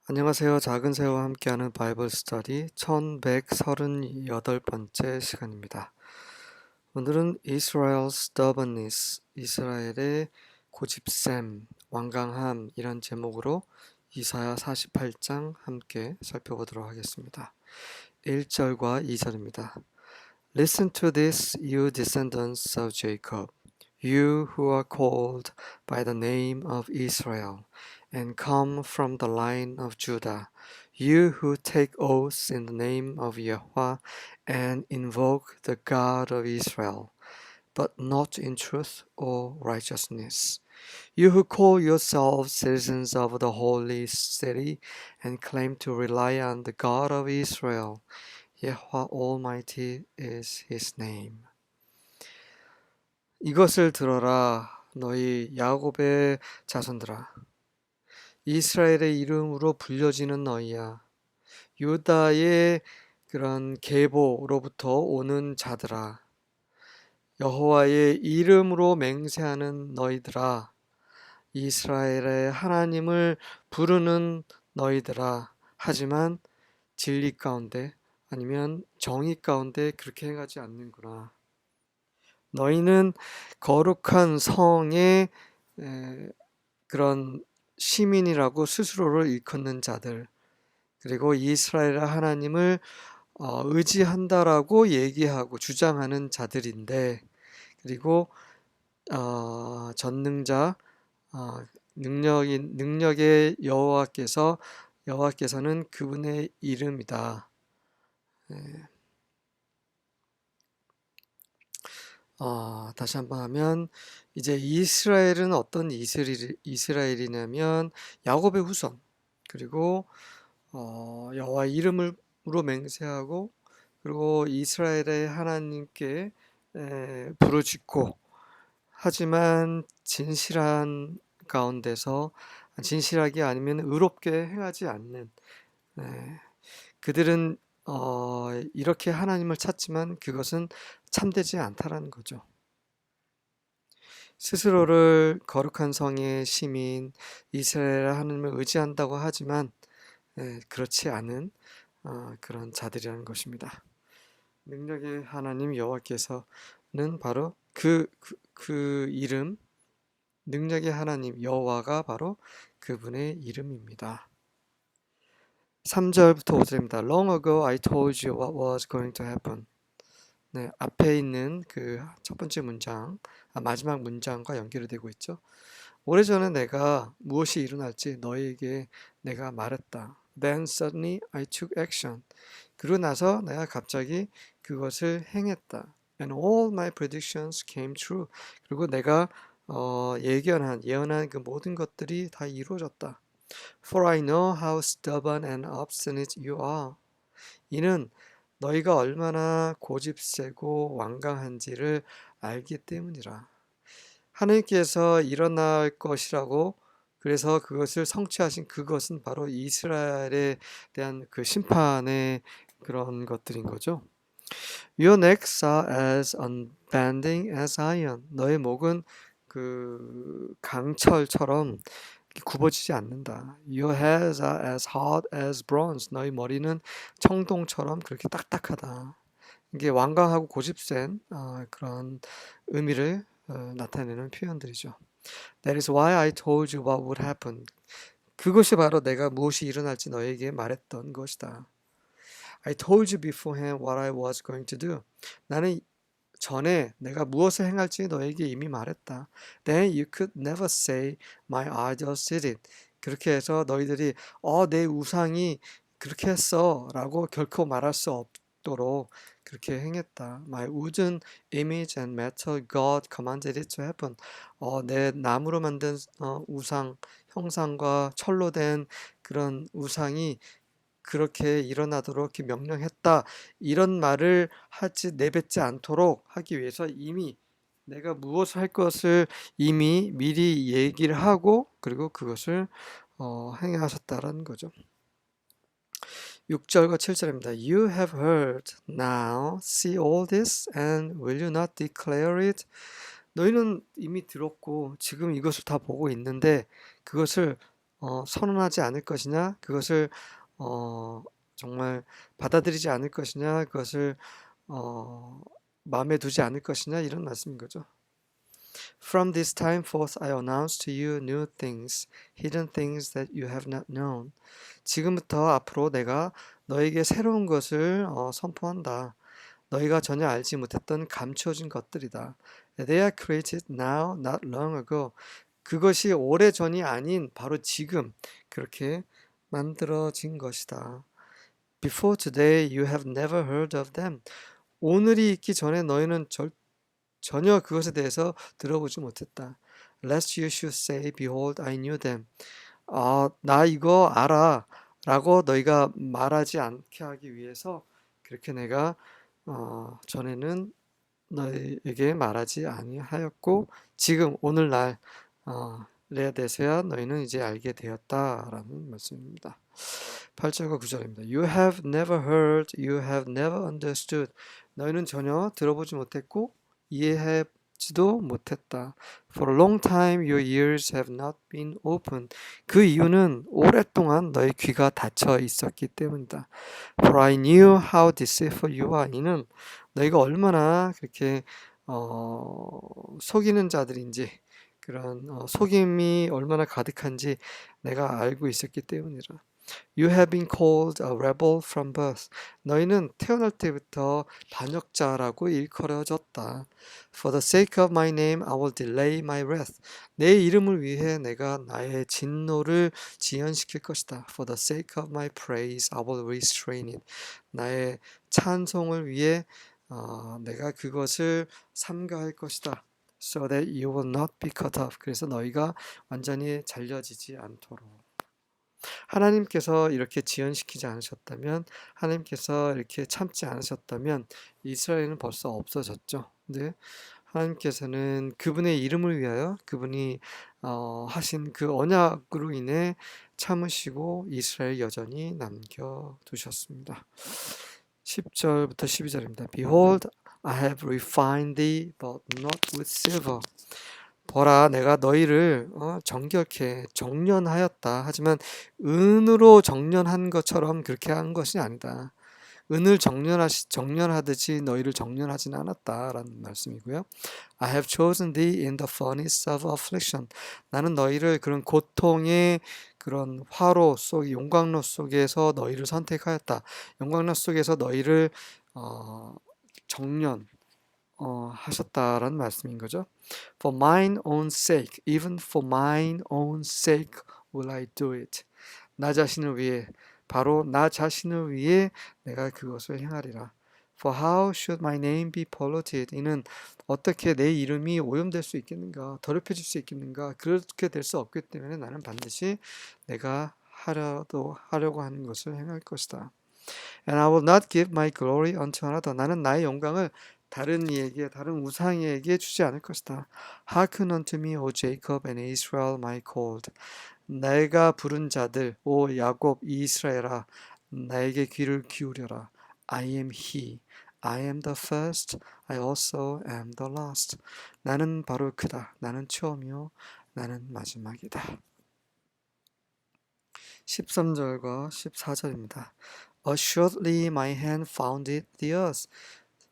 안녕하세요. 작은 새와 함께하는 바이블 스터디 1138번째 시간입니다. 오늘은 Israel's stubbornness, 이스라엘의 고집셈, 완강함 이란 제목으로 이사야 48장 함께 살펴보도록 하겠습니다. 1절과 2절입니다. Listen to this, you descendants of Jacob, you who are called by the name of Israel, and come from the line of Judah, you who take oaths in the name of Yahweh and invoke the God of Israel, but not in truth or righteousness. You who call yourselves citizens of the holy city and claim to rely on the God of Israel, Yahweh Almighty is His name. 이것을 들어라, 너희 야곱의 자손들아. 이스라엘의 이름으로 불려지는 너희야. 유다의 그런 계보로부터 오는 자들아. 여호와의 이름으로 맹세하는 너희들아. 이스라엘의 하나님을 부르는 너희들아. 하지만 진리 가운데 아니면 정의 가운데 그렇게 행하지 않는구나. 너희는 거룩한 성의 그런 시민이라고 스스로를 일컫는 자들, 그리고 이스라엘 하나님을 의지한다라고 얘기하고 주장하는 자들인데, 그리고 전능자, 능력의 여호와께서는 그분의 이름이다. 다시 한번 하면 이제 이스라엘은 어떤 이스라엘이냐면 야곱의 후손, 그리고 여호와 이름으로 맹세하고, 그리고 이스라엘의 하나님께 부르짖고, 하지만 진실한 가운데서 진실하게 아니면 의롭게 행하지 않는, 그들은 이렇게 하나님을 찾지만 그것은 참되지 않다라는 거죠. 스스로를 거룩한 성의 시민, 이스라엘 하나님을 의지한다고 하지만 그렇지 않은 그런 자들이라는 것입니다. 능력의 하나님 여호와께서는 바로 그 이름, 능력의 하나님 여호와가 바로 그분의 이름입니다. 3절부터 5절입니다. Long ago I told you what was going to happen. 네, 앞에 있는 그 첫 번째 문장, 마지막 문장과 연결이 되고 있죠. 오래전에 내가 무엇이 일어날지 너희에게 내가 말했다. Then suddenly I took action. 그러고 나서 내가 갑자기 그것을 행했다. And all my predictions came true. 그리고 내가 예언한 그 모든 것들이 다 이루어졌다. For I know how stubborn and obstinate you are. 이는 너희가 얼마나 고집세고 완강한지를 알기 때문이라. 하나님께서 일어날 것이라고, 그래서 그것을 성취하신 그것은 바로 이스라엘에 대한 그 심판의 그런 것들인 거죠. Your necks are as unbending as iron. 너의 목은 그 강철처럼 굽어지지 않는다. Your hairs are as hard as bronze. 너희 머리는 청동처럼 그렇게 딱딱하다. 이게 완강하고 고집센 그런 의미를 나타내는 표현들이죠. That is why I told you what would happen. 그것이 바로 내가 무엇이 일어날지 너에게 말했던 것이다. I told you beforehand what I was going to do. 나는 전에 내가 무엇을 행할지 너에게 이미 말했다. Then you could never say my idols did it. 그렇게 해서 너희들이 내 우상이 그렇게 했어 라고 결코 말할 수 없도록 그렇게 행했다. My wooden image and metal God commanded it to happen. 내 나무로 만든 우상, 형상과 철로 된 그런 우상이 그렇게 일어나도록 이렇게 명령했다. 이런 말을 내뱉지 않도록 하기 위해서 이미 내가 무엇을 할 것을 이미 미리 얘기를 하고, 그리고 그것을 행하셨다라는 거죠. 6절과 7절입니다. You have heard, now see all this, and will you not declare it? 너희는 이미 들었고 지금 이것을 다 보고 있는데 그것을 선언하지 않을 것이냐, 그것을 정말 받아들이지 않을 것이냐, 그것을 어, 마음에 두지 않을 것이냐, 이런 말씀인 거죠. From this time forth I announce to you new things, hidden things that you have not known. 지금부터 앞으로 내가 너에게 새로운 것을 선포한다. 너희가 전혀 알지 못했던 감추어진 것들이다. They are created now, not long ago. 그것이 오래전이 아닌 바로 지금 그렇게 만들어진 것이다. Before today you have never heard of them. 오늘이 있기 전에 너희는 전혀 그것에 대해서 들어보지 못했다. Lest you should say, Behold, I knew them. 나 이거 알아. 라고 너희가 말하지 않게 하기 위해서 그렇게 내가 전에는 너희에게 말하지 아니하였고 지금 오늘날 레아 대세야 너희는 이제 알게 되었다라는 말씀입니다. 8절과 9절입니다. You have never heard, you have never understood. 너희는 전혀 들어보지 못했고 이해하지도 못했다. For a long time your ears have not been open. 그 이유는 오랫동안 너희 귀가 닫혀 있었기 때문이다. For I knew how deceitful you are. 이는 너희가 얼마나 그렇게 속이는 자들인지 그런 속임이 얼마나 가득한지 내가 알고 있었기 때문이라. You have been called a rebel from birth. 너희는 태어날 때부터 반역자라고 일컬어졌다. For the sake of my name, I will delay my wrath. 내 이름을 위해 내가 나의 진노를 지연시킬 것이다. For the sake of my praise, I will restrain it. 나의 찬송을 위해 내가 그것을 삼가할 것이다. So that you will not be cut off. 그래서 너희가 완전히 잘려지지 않도록. 하나님께서 이렇게 지연시키지 않으셨다면, 하나님께서 이렇게 참지 않으셨다면 이스라엘은 벌써 없어졌죠. 근데 하나님께서는 그분의 이름을 위하여 그분이 하신 그 언약으로 인해 참으시고 이스라엘 여전히 남겨두셨습니다. 10절부터 12절입니다. Behold, I have refined thee, but not with silver. 보라, 내가 너희를 정결케 정련하였다. 하지만 은으로 정련한 것처럼 그렇게 한 것이 아니다. 은을 정련하듯이 너희를 정련하지는 않았다라는 말씀이고요. I have chosen thee in the furnace of affliction. 나는 너희를 그런 고통의 그런 화로 속, 용광로 속에서 너희를 선택하였다. 용광로 속에서 너희를 정련 하셨다라는 말씀인 거죠. For mine own sake, even for mine own sake will I do it. 나 자신을 위해, 바로 나 자신을 위해 내가 그것을 행하리라. For how should my name be polluted? 이는 어떻게 내 이름이 오염될 수 있겠는가? 더럽혀질 수 있겠는가? 그렇게 될 수 없기 때문에 나는 반드시 내가 하려고 하는 것을 행할 것이다. And I will not give my glory unto another. 나는 나의 영광을 다른 이에게, 다른 우상에게 주지 않을 것이다. Hearken unto me, O Jacob and Israel, my called. 내가 부른 자들, 오 야곱, 이스라엘아, 나에게 귀를 기울여라. I am he. I am the first. I also am the last. 나는 바로 그다. 나는 처음이요. 나는 마지막이다. 13절과 14절입니다. Assuredly my hand founded the earth.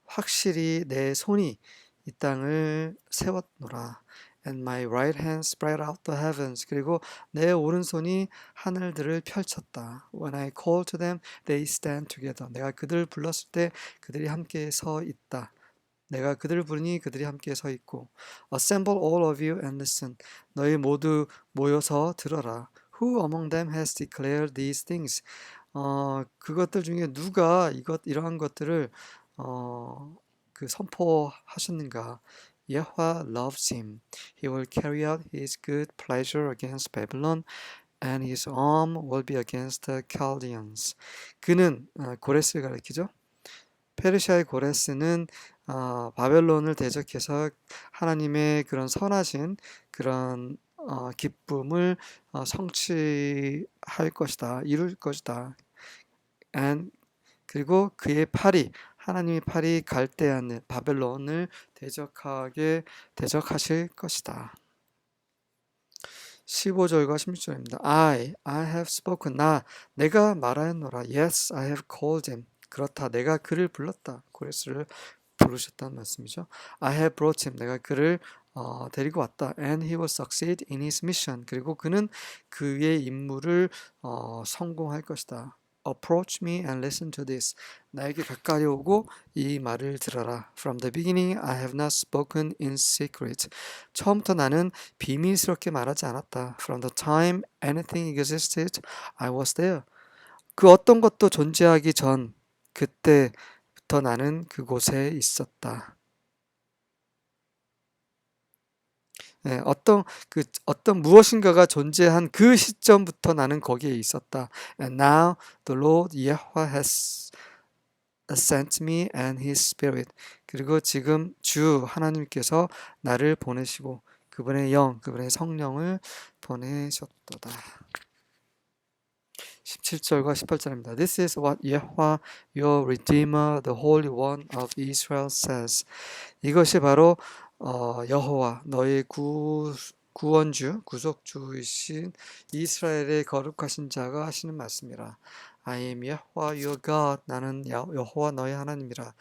확실히 내 손이 이 땅을 세웠노라. And my right hand spread out the heavens. 그리고 내 오른손이 하늘들을 펼쳤다. When I call to them, they stand together. 내가 그들을 불렀을 때 그들이 함께 서 있다. 내가 그들을 부르니 그들이 함께 서 있고. Assemble all of you and listen. 너희 모두 모여서 들어라. Who among them has declared these things? 그것들 중에 누가 이러한 것들을 그 선포하셨는가? 여호와 loves him. He will carry out his good pleasure against Babylon, and his arm will be against the Chaldeans. 그는 고레스를 가리키죠. 페르시아의 고레스는 바벨론을 대적해서 하나님의 그런 선하신 그런 기쁨을 성취할 것이다, 이룰 것이다. And 그리고 그의 팔이, 하나님의 팔이 갈대아는 바벨론을 대적하실 것이다. 15절과 16절입니다. I have spoken. 내가 말하였노라. Yes, I have called him. 그렇다, 내가 그를 불렀다. 고레스를 부르셨다는 말씀이죠. I have brought him. 내가 그를 데리고 왔다. And he will succeed in his mission. 그리고 그는 그의 임무를 성공할 것이다. Approach me and listen to this. 나에게 가까이 오고 이 말을 들어라. From the beginning I have not spoken in secret. 처음부터 나는 비밀스럽게 말하지 않았다. From the time anything existed, I was there. 그 어떤 것도 존재하기 전 그때부터 나는 그곳에 있었다. 네, 어떤 무엇인가가 존재한 그 시점부터 나는 거기에 있었다. And now the Lord Yahweh has sent me and His Spirit. 그리고 지금 주 하나님께서 나를 보내시고 그분의 그분의 성령을 보내셨도다. 17절과 18절입니다. This is what Yahweh, your Redeemer, the Holy One of Israel says. 이것이 바로 여호와 너의 구원주, 구속주이신 이스라엘의 거룩하신 자가 하시는 말씀이라. I am Yahweh your God. 나는 여호와 너의 하나님이라.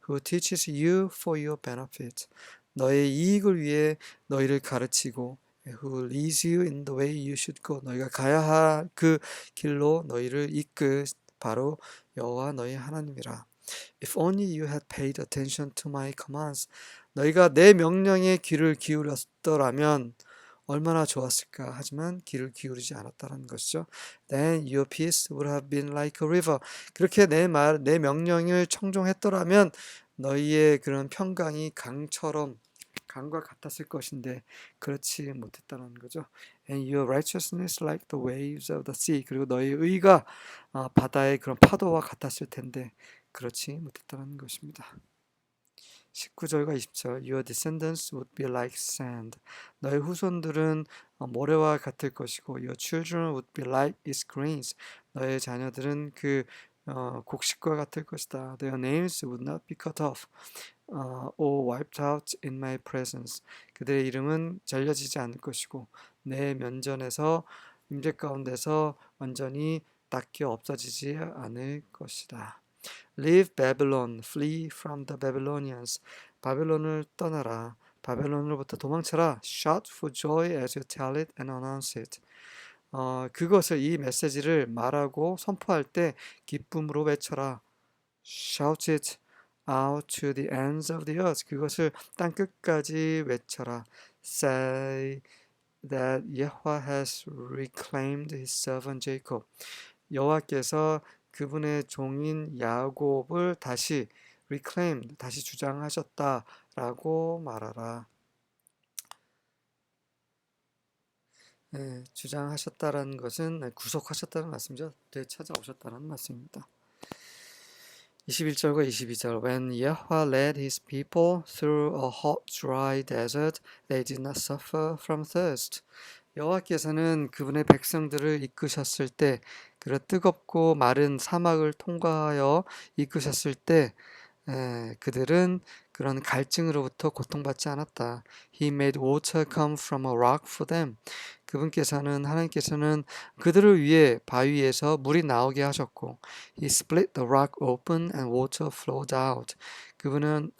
Who teaches you for your benefit. 너의 이익을 위해 너희를 가르치고 Who leads you in the way you should go. 너희가 가야 할 그 길로 너희를 바로 여호와 너희 하나님이라. If only you had paid attention to my commands. 너희가 내 명령에 귀를 기울였더라면 얼마나 좋았을까. 하지만 귀를 기울이지 않았다는 것이죠. Then your peace would have been like a river. 그렇게 내 명령을 청종했더라면 너희의 그런 평강이 강과 같았을 것인데 그렇지 못했다는 거죠. And your righteousness like the waves of the sea. 그리고 너희 의가 바다의 그런 파도와 같았을 텐데 그렇지 못했다는 것입니다. 19절과 20절 Your descendants would be like sand. 너의 후손들은 모래와 같을 것이고 Your children would be like its grains. 너의 자녀들은 그 곡식과 같을 것이다. Their names would not be cut off or wiped out in my presence. 그들의 이름은 잘려지지 않을 것이고 내 면전에서 임재 가운데서 완전히 닦여 없어지지 않을 것이다. Leave Babylon, flee from the Babylonians. 바벨론을 떠나라. 바벨론으로부터 도망쳐라. Shout for joy as you tell it and announce it. 그것을 이 메시지를 말하고 선포할 때 기쁨으로 외쳐라. Shout it out to the ends of the earth. 그것을 땅 끝까지 외쳐라. Say that Yahweh has reclaimed his servant Jacob. 여호와께서 그분의 종인 야곱을 다시 reclaim, 다시 주장하셨다라고 말하라. 네, 주장하셨다라는 것은 구속하셨다는 말씀이죠. 되찾아오셨다는 말씀입니다. 21절과 22절 When Yahweh led his people through a hot, dry desert, they did not suffer from thirst. 여호와께서는 그분의 백성들을 이끄셨을 때, 그런 뜨겁고 마른 사막을 통과하여 이끄셨을 때, 그들은 그런 갈증으로부터 고통받지 않았다. He made water come from a rock for them. 하나님께서는 그들을 위해 바위에서 물이 나오게 하셨고, He split the rock open and water flowed out. 그분은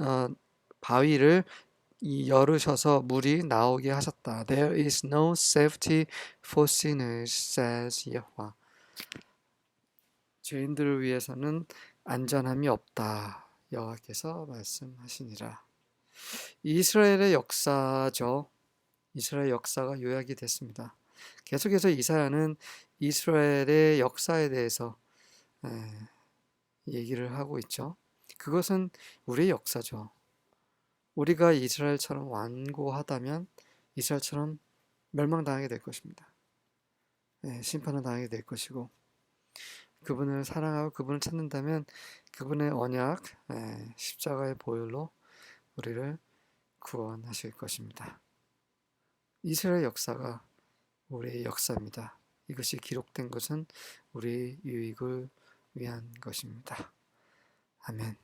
바위를 열으셔서 물이 나오게 하셨다. There is no safety for sinners, says Yahweh. 죄인들을 위해서는 안전함이 없다. 여호와께서 말씀하시니라. 이스라엘의 역사죠. 이스라엘 역사가 요약이 됐습니다. 계속해서 이사야는 이스라엘의 역사에 대해서 얘기를 하고 있죠. 그것은 우리의 역사죠. 우리가 이스라엘처럼 완고하다면 이스라엘처럼 멸망당하게 될 것입니다. 심판을 당하게 될 것이고 그분을 사랑하고 그분을 찾는다면 그분의 언약, 십자가의 보혈로 우리를 구원하실 것입니다. 이스라엘 역사가 우리의 역사입니다. 이것이 기록된 것은 우리 유익을 위한 것입니다. 아멘.